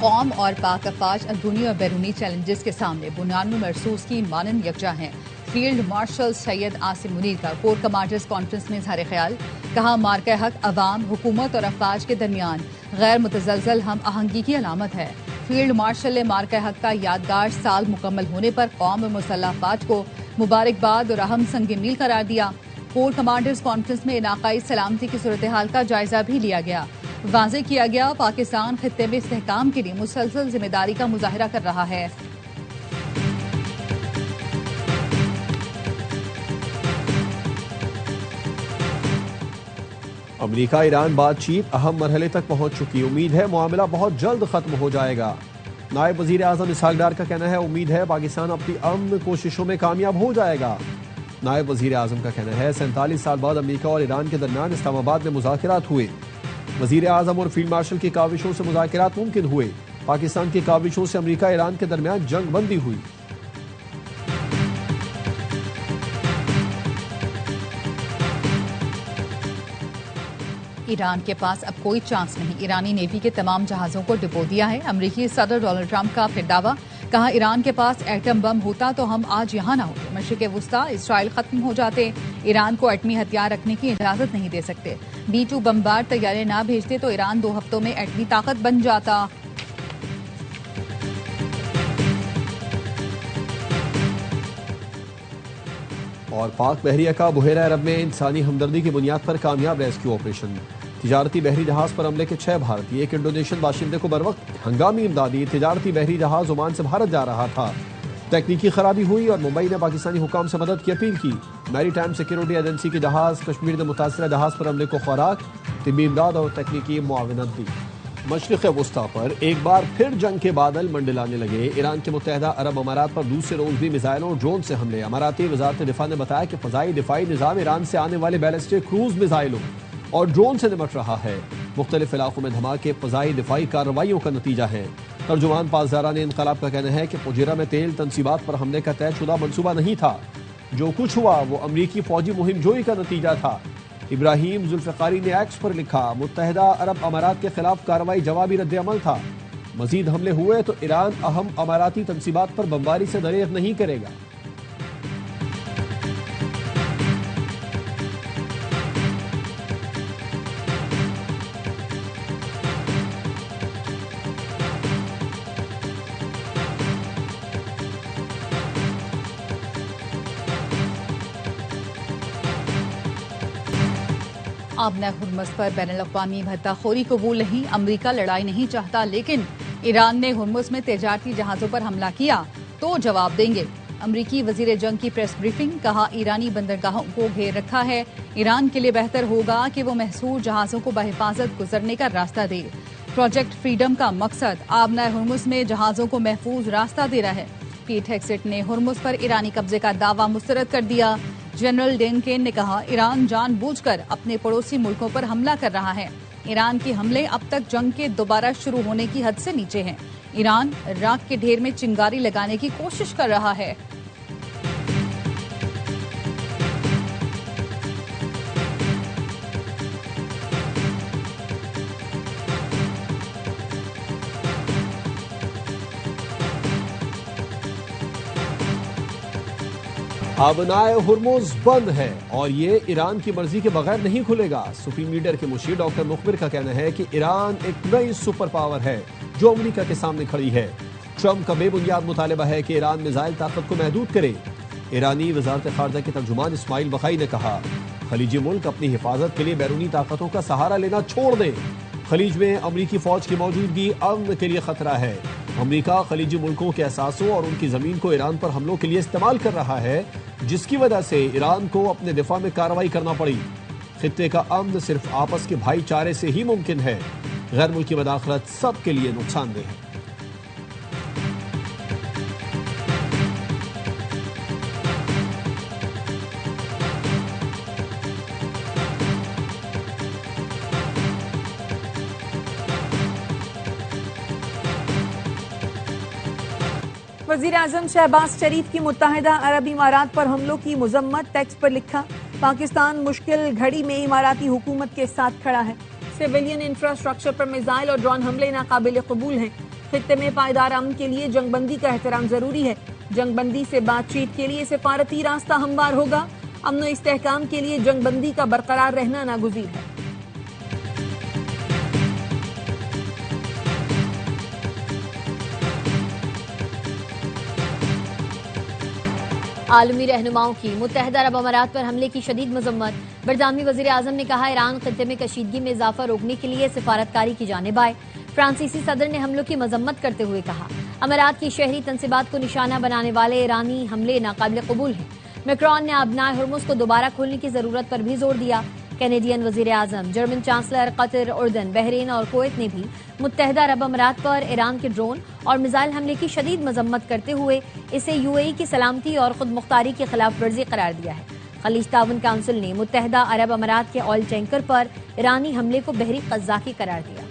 कौम और पाक अफवाज अंदरूनी और बैरूनी चैलेंजेस के सामने बुनियाद महसूस की मानन यकजा हैं। फील्ड मार्शल सैयद आसिम मुनीर का कोर कमांडर्स कॉन्फ्रेंस में इजहार ख्याल, कहा मार्का हक अवाम, हुकूमत और अफवाज के दरमियान गैर मुतजलजल हम आहंगी की अलामत है। फील्ड मार्शल ने मार्का हक का यादगार साल मुकम्मल होने पर कौम और मुसल्लह अफवाज को मुबारकबाद और अहम संग मील करार दिया। कोर कमांडर्स कॉन्फ्रेंस में इलाकाई सलामती की सूरत हाल का जायजा भी लिया गया। वाज़ेह किया गया पाकिस्तान खित्ते में इस्तेहकाम के लिए मुसलसल जिम्मेदारी का मुजाहिरा कर रहा है। अमेरिका ईरान बातचीत अहम मरहले तक पहुंच चुकी, उम्मीद है मामला बहुत जल्द खत्म हो जाएगा। नायब वजीर आजम इसहाक डार का कहना है उम्मीद है पाकिस्तान अपनी अमन कोशिशों में कामयाब हो जाएगा। नायब वजीर आजम का कहना है 47 साल बाद अमेरिका और ईरान के दरमियान इस्लामाबाद में मुज़ाकरात हुए। वजीर आजम और फील्ड मार्शल की काविशों से मुज़ाकरात मुमकिन हुए। पाकिस्तान की काविशों से अमेरिका ईरान के दरमियान जंग बंदी हुई। ईरान के पास अब कोई चांस नहीं, ईरानी नेवी के तमाम जहाजों को डिपो दिया है। अमरीकी सदर डोनाल्ड ट्रंप का फिर दावा, कहा ईरान के पास एटम बम होता तो हम आज यहाँ ना होते। मशरिक़ वुस्ता इसराइल खत्म हो जाते, ईरान को एटमी हथियार रखने की इजाजत नहीं दे सकते। B-2 बमबार तैयारे ना भेजते तो ईरान 2 हफ्तों में एटमी ताकत बन जाता। और पाक बहरिया का बुहेरा अरब में इंसानी हमदर्दी की बुनियाद पर कामयाब रेस्क्यू ऑपरेशन। तिजारती बहरी जहाज पर हमले के 6 भारतीय, एक इंडोनेशियन बाशिंदे को बरवक्त हंगामी इमदादी। तिजारती बहरी जहाज ओमान से भारत जा रहा था, तकनीकी खराबी हुई और मुंबई ने पाकिस्तानी हुकाम से मदद की अपील की। मैरी टाइम सिक्योरिटी एजेंसी के जहाज कश्मीर ने मुतासरा जहाज पर हमले को खुराक, तिब्बी इमदाद और तकनीकी मुआवनत दी। मशरिक़ वुस्ता पर एक बार फिर जंग के बादल मंडलाने लगे। ईरान के मुत्तहदा अरब अमारात पर दूसरे रोज भी मिसाइलों और ड्रोन से हमले। अमाराती वजारत दिफा ने बताया कि फ़ज़ाई दिफाई निज़ाम ईरान से आने वाले बैलिस्टिक क्रूज मिसाइलों और ड्रोन से निपट रहा है। मुख्तलिफ इलाकों में धमाके फ़ज़ाई दिफाई कार्रवाइयों का नतीजा है। तर्जुमान पासदारान इनकलाब का कहना है कि फुजैरा में तेल तनसीबात पर हमले का तयशुदा मनसूबा नहीं था। जो कुछ हुआ वो अमरीकी फौजी मुहिम जोई का नतीजा था। इब्राहिम जुल्फ़िकारी ने एक्स पर लिखा, मुत्तहदा अरब अमारात के खिलाफ कार्रवाई जवाबी रद्द-ए-अमल था। मजीद हमले हुए तो ईरान अहम अमाराती तनसीबात पर बमबारी से दरेग नहीं करेगा। आबना हुर्मुज़ पर बैनुल-अक़वामी भत्ताखोरी कबूल नहीं, अमरीका लड़ाई नहीं चाहता, लेकिन ईरान ने हुर्मुज़ में तिजारती जहाज़ों पर हमला किया तो जवाब देंगे। अमरीकी वज़ीर जंग की प्रेस ब्रीफिंग, कहा ईरानी बंदरगाहों को घेर रखा है, ईरान के लिए बेहतर होगा कि वो महसूर जहाज़ों को बहिफाजत गुजरने का रास्ता दे। प्रोजेक्ट फ्रीडम का मकसद आबना हुर्मुज़ में जहाज़ों को महफूज रास्ता दे रहा है। पीट हेग्सेट ने हुर्मुज़ पर ईरानी कब्जे का दावा मुस्तरद कर दिया। जनरल डेनकेन ने कहा ईरान जानबूझकर अपने पड़ोसी मुल्कों पर हमला कर रहा है। ईरान के हमले अब तक जंग के दोबारा शुरू होने की हद से नीचे हैं। ईरान राख के ढेर में चिंगारी लगाने की कोशिश कर रहा है। आबनाए हुर्मुज़ बंद है और ये ईरान की मर्जी के बगैर नहीं खुलेगा। सुप्रीम लीडर के मुशीर डॉक्टर मुखबिर का कहना है कि ईरान एक नई सुपर पावर है जो अमेरिका के सामने खड़ी है। ट्रंप का बेबुनियाद मुतालबा है कि ईरान मिसाइल ताकत को महदूद करे। ईरानी वजारत खारजा के तर्जुमान इस्माइल बखाई ने कहा खलीजी मुल्क अपनी हिफाजत के लिए बैरूनी ताकतों का सहारा लेना छोड़ दें। खलीज में अमरीकी फौज की मौजूदगी अमन के लिए खतरा है। अमरीका खलीजी मुल्कों के असासों और उनकी जमीन को ईरान पर हमलों के लिए इस्तेमाल कर रहा है, जिसकी वजह से ईरान को अपने दिफा में कार्रवाई करना पड़ी। खित्ते का अमन सिर्फ आपस के भाईचारे से ही मुमकिन है। गैर मुल्की मदाखलत सबके लिए नुकसानदेह है। वज़ीर आज़म शहबाज शरीफ की मुत्तहिदा अरब इमारात पर हमलों की मजम्मत, टेक्स्ट पर लिखा पाकिस्तान मुश्किल घड़ी में इमाराती हुकूमत के साथ खड़ा है। सिविलियन इंफ्रास्ट्रक्चर पर मिसाइल और ड्रोन हमले नाकाबिल कबूल हैं। खित्ते में पायदार अमन के लिए जंगबंदी का एहतराम जरूरी है। जंगबंदी से बातचीत के लिए सिफारती रास्ता हमवार होगा। अमन व इस्तेहकाम के लिए जंगबंदी का बरकरार रहना नागुज़ीर है। आलमी रहनुमाओं की मुत्तहदा अरब अमारात पर हमले की शदीद मजम्मत। बरतानवी वजीर आजम ने कहा, ईरान खित्ते में कशीदगी में इजाफा रोकने के लिए सिफारतकारी की जानिब आए। फ्रांसीसी सदर ने हमलों की मजम्मत करते हुए कहा, अमारात की शहरी तनसीबात को निशाना बनाने वाले ईरानी हमले नाकाबिल कबूल हैं। मैक्रोन ने आबनाए हुर्मुज़ को दोबारा खोलने की जरूरत पर भी जोर दिया। कैनेडियन वजीर आजम, जर्मन चांसलर, कतर, उर्दन, बहरीन और कुवैत ने भी मुत्तहदा अरब अमारात पर ईरान के ड्रोन और मिसाइल हमले की शदीद मजम्मत करते हुए इसे यूएई की सलामती और खुद मुख्तारी की खिलाफ वर्जी करार दिया है। खलीज ताउन काउंसिल ने मुत्तहदा अरब अमारात के ऑयल टैंकर पर ईरानी हमले को बहरी कज़ाकी करार दिया।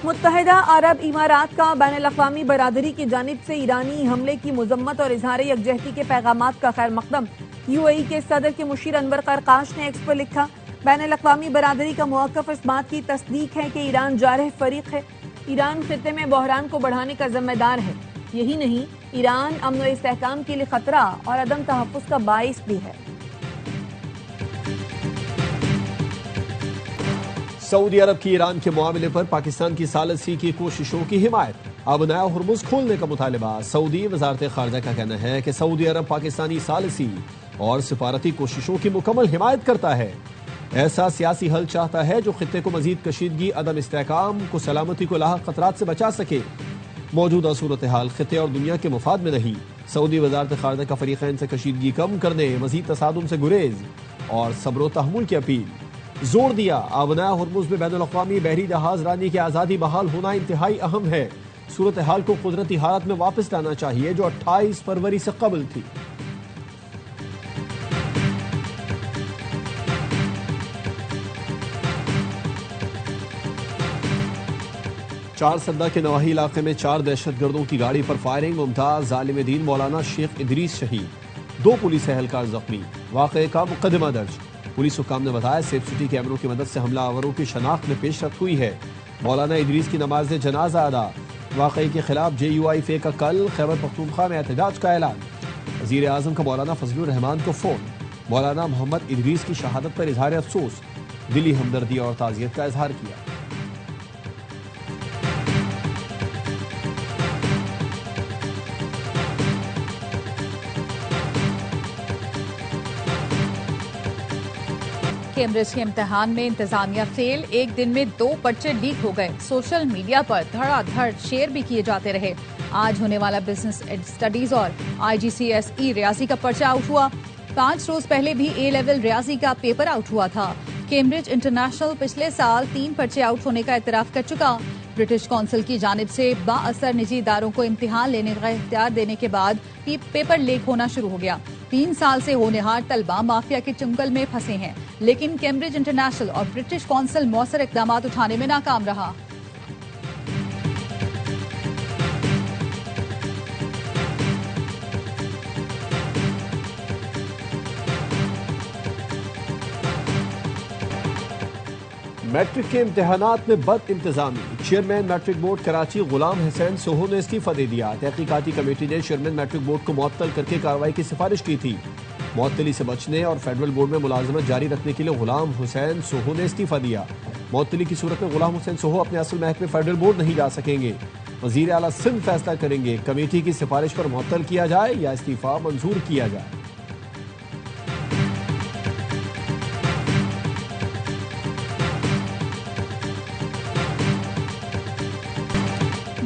मुत्तहदा अरब इमारात का बैनुल-अक़वामी बरादरी की जानिब से ईरानी हमले की मजम्मत और इजहार यकजहती के पैगामात का खैर मकदम। यूएई के सदर के मुशीर अनवर करकाश ने एक्स पर लिखा, बैनुल-अक़वामी बरादरी का मौक़िफ़ इस बात की तस्दीक है कि ईरान जारह फरीक है। ईरान खित्ते में बहरान को बढ़ाने का जिम्मेदार है। यही नहीं, ईरान अमन व इस्तेहकाम के लिए खतरा और अदम तहफ़्फ़ुज़ का बाइस भी है। सऊदी अरब की ईरान के मामले पर पाकिस्तान की सालसी की कोशिशों की हिमायत। अब नया हुर्मुज़ खोलने का मुतालबा। सऊदी वजारत खारजा का कहना है कि सऊदी अरब पाकिस्तानी सालसी और सिफारती कोशिशों की मुकम्मल हिमायत करता है। ऐसा सियासी हल चाहता है जो खित्ते को मजीद कशीदगी, अदम इस्तेहकाम को सलामती को लाहक खतरात से बचा सके। मौजूदा सूरत हाल खित्ते और दुनिया के मुफाद में नहीं। सऊदी वजारत खारजा का फरीकैन से कशीदगी कम करने, मजीद तसादुम से गुरेज और सब्र तहम्मुल की अपील। जोर दिया, आबनाया हुर्मुज़ में बैनुल-अक़वामी बहरी जहाज रानी की आज़ादी बहाल होना इंतहाई अहम है। सूरत हाल को कुदरती हालत में वापस लाना चाहिए जो 28 फरवरी से कबल थी। चार सद्दा के नवाही इलाके में 4 दहशतगर्दों की गाड़ी पर फायरिंग। मुमताज ज़ालिम दीन मौलाना शेख इदरीस शहीद। 2 पुलिस एहलकार जख्मी। वाक़े का मुकदमा दर्ज। पुलिस हुकाम ने बताया, सेफ सिटी कैमरों की मदद से हमलावरों की शनाख्त में पेशरफ्त हुई है। मौलाना इदरीस की नमाज जनाजा अदा। वाक़े के खिलाफ JUIF का कल खैबर पख्तूनख्वा में एहतजाज का ऐलान। वज़ीर आज़म का मौलाना फजलुर रहमान को फ़ोन। मौलाना मोहम्मद इदरीस की शहादत पर इजहार अफसोस, दिली हमदर्दी और ताज़ियत का इजहार किया। कैम्ब्रिज के इम्तिहान में इंतजामिया फेल। एक दिन में 2 पर्चे लीक हो गए। सोशल मीडिया पर धड़ाधड़ शेयर भी किए जाते रहे। आज होने वाला बिजनेस स्टडीज और IGCSE रियाजी का पर्चा आउट हुआ। 5 रोज पहले भी A लेवल रियाजी का पेपर आउट हुआ था। कैम्ब्रिज इंटरनेशनल पिछले साल 3 पर्चे आउट होने का एतराफ कर चुका। ब्रिटिश कौंसिल की जानिब से बाअसर निजी इदारों को इम्तिहान लेने का इख्तियार देने के बाद पेपर लीक होना शुरू हो गया। 3 साल से होनहार तलबा माफिया के चंगुल में फंसे हैं, लेकिन कैम्ब्रिज इंटरनेशनल और ब्रिटिश कौंसिल मौसर इकदाम उठाने में नाकाम रहा। मैट्रिक के इम्तिहानात में बद इंतजामी। Chairman matric board Karachi Ghulam Hussain Soho ने इस्तीफा दे दिया। तहकीकाती कमेटी ने चेयरमैन मैट्रिक बोर्ड को मुअत्तल करके कार्रवाई की सिफारिश की थी। मुअत्तली से बचने और फेडरल बोर्ड में मुलाजमत जारी रखने के लिए गुलाम हुसैन सोहो ने इस्तीफा दिया। मुअत्तली की सूरत में गुलाम हुसैन सोहो अपने असल महकमे फेडरल बोर्ड नहीं जा सकेंगे। वजीर आला सिंध फैसला करेंगे कमेटी की सिफारिश पर मुअत्तल किया जाए या इस्तीफा मंजूर किया जाए।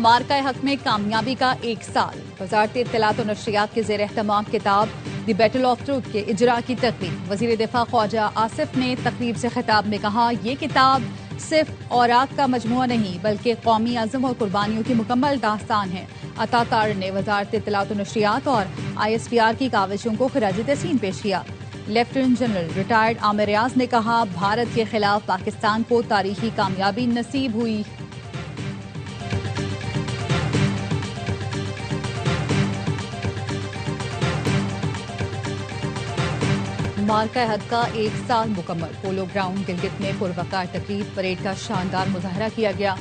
मार्का हक में कामयाबी का 1 साल। वजारत इत्तलात और नशरियात के ज़ेर एहतमाम किताब द बैटल ऑफ ट्रूथ के इजरा की तकरीब। वजीर दिफा ख्वाजा आसिफ ने तकरीब से खिताब में कहा, ये किताब सिर्फ औरात का मजमुआ नहीं बल्कि कौमी अज़म और कुर्बानियों की मुकम्मल दास्तान है। अता तार ने वजारत इत्तलात और नशरियात और ISPR की काविशों को खिराज तहसीन पेश किया। लेफ्टिनेंट जनरल रिटायर्ड आमिर रियाज ने कहा, भारत के खिलाफ पाकिस्तान को तारीखी कामयाबी नसीब हुई। मार्का हद का 1 साल मुकम्मल। पोलो ग्राउंड गिलगित में पुरवकार तकरीब परेड का शानदार मुजाहरा किया गया।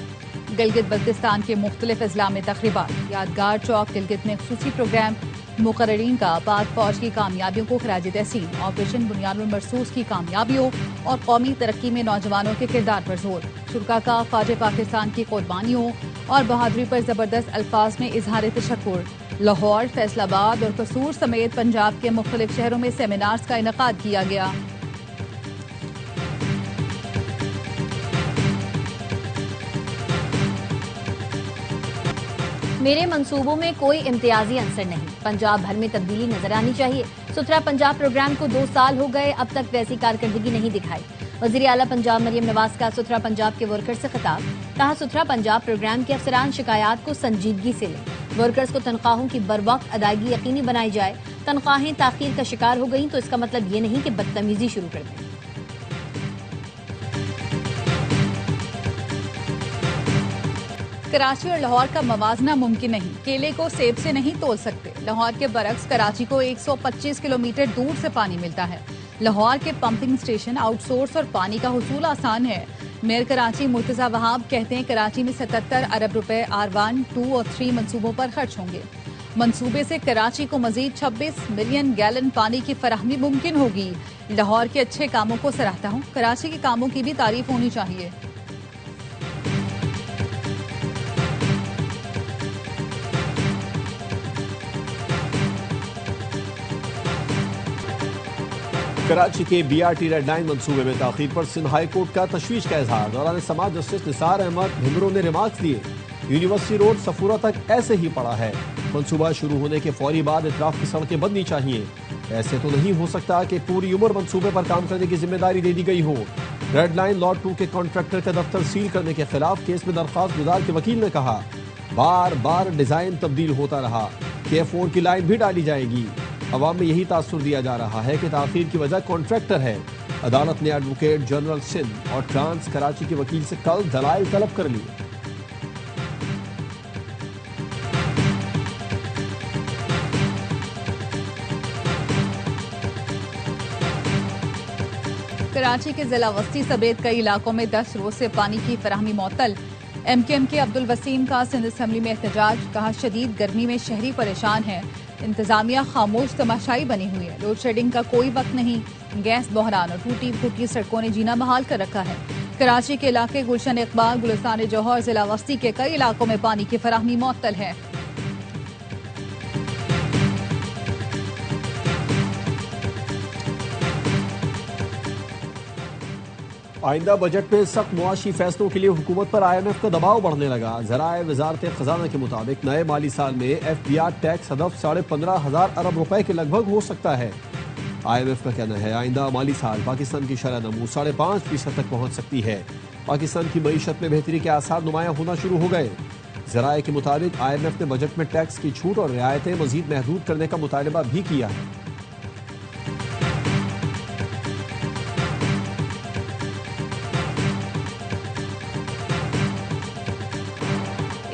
गिलगित बल्तिस्तान के मुख्तलिफ अजला में तकरीबात, यादगार चौक गिलगित में खुसूसी प्रोग्राम, मुकर्ररीन का पाक फौज की कामयाबियों को खराज तहसीन, ऑपरेशन बुनियादुल मरसूस की कामयाबियों और कौमी तरक्की में नौजवानों के किरदार पर जोर। शुरका का ख्वाजा पाकिस्तान की कुर्बानियों और बहादुरी पर जबरदस्त अल्फाज में इजहार तशक्कुर। लाहौर, फैसलाबाद और कसूर समेत पंजाब के मुख्तलिफ शहरों में सेमिनार्स का इनेकाद किया गया। मेरे मंसूबों में कोई इम्तियाजी अंसर नहीं, पंजाब भर में तब्दीली नजर आनी चाहिए। सुथरा पंजाब प्रोग्राम को 2 साल हो गए, अब तक वैसी कारकर्दगी नहीं दिखाई। वजीर आला पंजाब मरियम नवाज का सुथरा पंजाब के वर्कर्स से खिताब, कहा सुथरा पंजाब प्रोग्राम के अफसरान शिकायत को संजीदगी से लें। वर्कर्स को तनख्वाहों की बरवक्त अदायगी यकीनी बनाई जाए। तनख्वाहें ताखीर का शिकार हो गई तो इसका मतलब ये नहीं कि बदतमीजी शुरू कर दें। कराची और लाहौर का मवाजना मुमकिन नहीं, केले को सेब से नहीं तोल सकते। लाहौर के बरक्स कराची को 125 किलोमीटर दूर से पानी मिलता है। लाहौर के पंपिंग स्टेशन आउटसोर्स और पानी का हुसूल आसान है। मेयर कराची मुर्तजा वहाब कहते हैं कराची में 77 अरब रुपए R1, 2 और 3 मंसूबों पर खर्च होंगे। मंसूबे से कराची को मजीद 26 मिलियन गैलन पानी की फराहमी मुमकिन होगी। लाहौर के अच्छे कामों को सराहता हूँ, कराची के कामों की भी तारीफ होनी चाहिए। कराची के BRT रेड लाइन मंसूबे में ताखीर पर सिंध हाई कोर्ट का तशवीश का इजहार। दौरान समाज जस्टिस निसार अहमद भिमरों ने रिमार्क्स दिए, यूनिवर्सिटी रोड सफूरा तक ऐसे ही पड़ा है। मंसूबा शुरू होने के फौरी बाद इतराफ की सड़कें बननी चाहिए। ऐसे तो नहीं हो सकता कि पूरी उम्र मंसूबे पर काम करने की जिम्मेदारी दे दी गई हो। रेड लाइन लॉट 2 के कॉन्ट्रैक्टर का दफ्तर सील करने के खिलाफ केस में दरख्वास्त गुजार के वकील ने कहा, बार बार डिजाइन तब्दील होता रहा, K4 की लाइन भी डाली जाएगी। अवाम में यही तासुर दिया जा रहा है कि ताखीर की वजह कॉन्ट्रैक्टर है। अदालत ने एडवोकेट जनरल सिंध और ट्रांस कराची के वकील से कल दलाइल तलब कर लिए। कराची के जिला वस्ती समेत कई इलाकों में 10 रोज से पानी की फराहमी मअतल। MKM के अब्दुल वसीम का सिंध असम्बली में एहतजाज, कहा शदीद गर्मी में शहरी परेशान है, इंतजामिया खामोश तमाशाई बनी हुई है। लोड शेडिंग का कोई वक्त नहीं, गैस बहरान और टूटी फूटी सड़कों ने जीना बहाल कर रखा है। कराची के इलाके गुलशन इकबाल, गुलिस्तान जौहर, जिला वस्ती के कई इलाकों में पानी की फराहमी मुअत्तल है। आइंदा बजट में सख्त मुआशी फैसलों के लिए हुकूमत पर IMF का दबाव बढ़ने लगा। ज़राए वजारत खजाना के मुताबिक नए माली साल में FBR टैक्स हदफ 15,500 अरब रुपए के लगभग हो सकता है। IMF का कहना है आइंदा माली साल पाकिस्तान की शरह नमू 5.5% तक पहुंच सकती है। पाकिस्तान की मईशत में बेहतरी के आसार नुमायां होना शुरू हो गए। ज़राए के मुताबिक IMF ने बजट में टैक्स की छूट और रियायतें मजीद महदूद करने का मुतालबा भी किया है।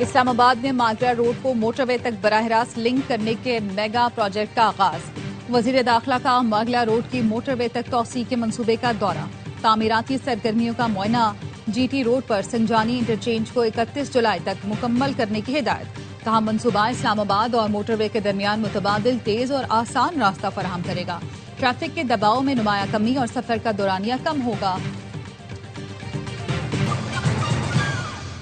इस्लामाबाद में मागरा रोड को मोटरवे तक बराह रास्त लिंक करने के मेगा प्रोजेक्ट का आगाज। वजीर दाखिला का मागला रोड की मोटरवे तक तौसी के मंसूबे का दौरा। तामीराती सरगर्मियों का मुआयना। GT रोड पर संजानी इंटरचेंज को 31 जुलाई तक मुकम्मल करने की हिदायत। कहा मंसूबा इस्लामाबाद और मोटरवे के दरमियान मुतबादिल तेज और आसान रास्ता फराहम करेगा। ट्रैफिक के दबाव में नुमाया कमी और सफर का दौरानिया कम होगा।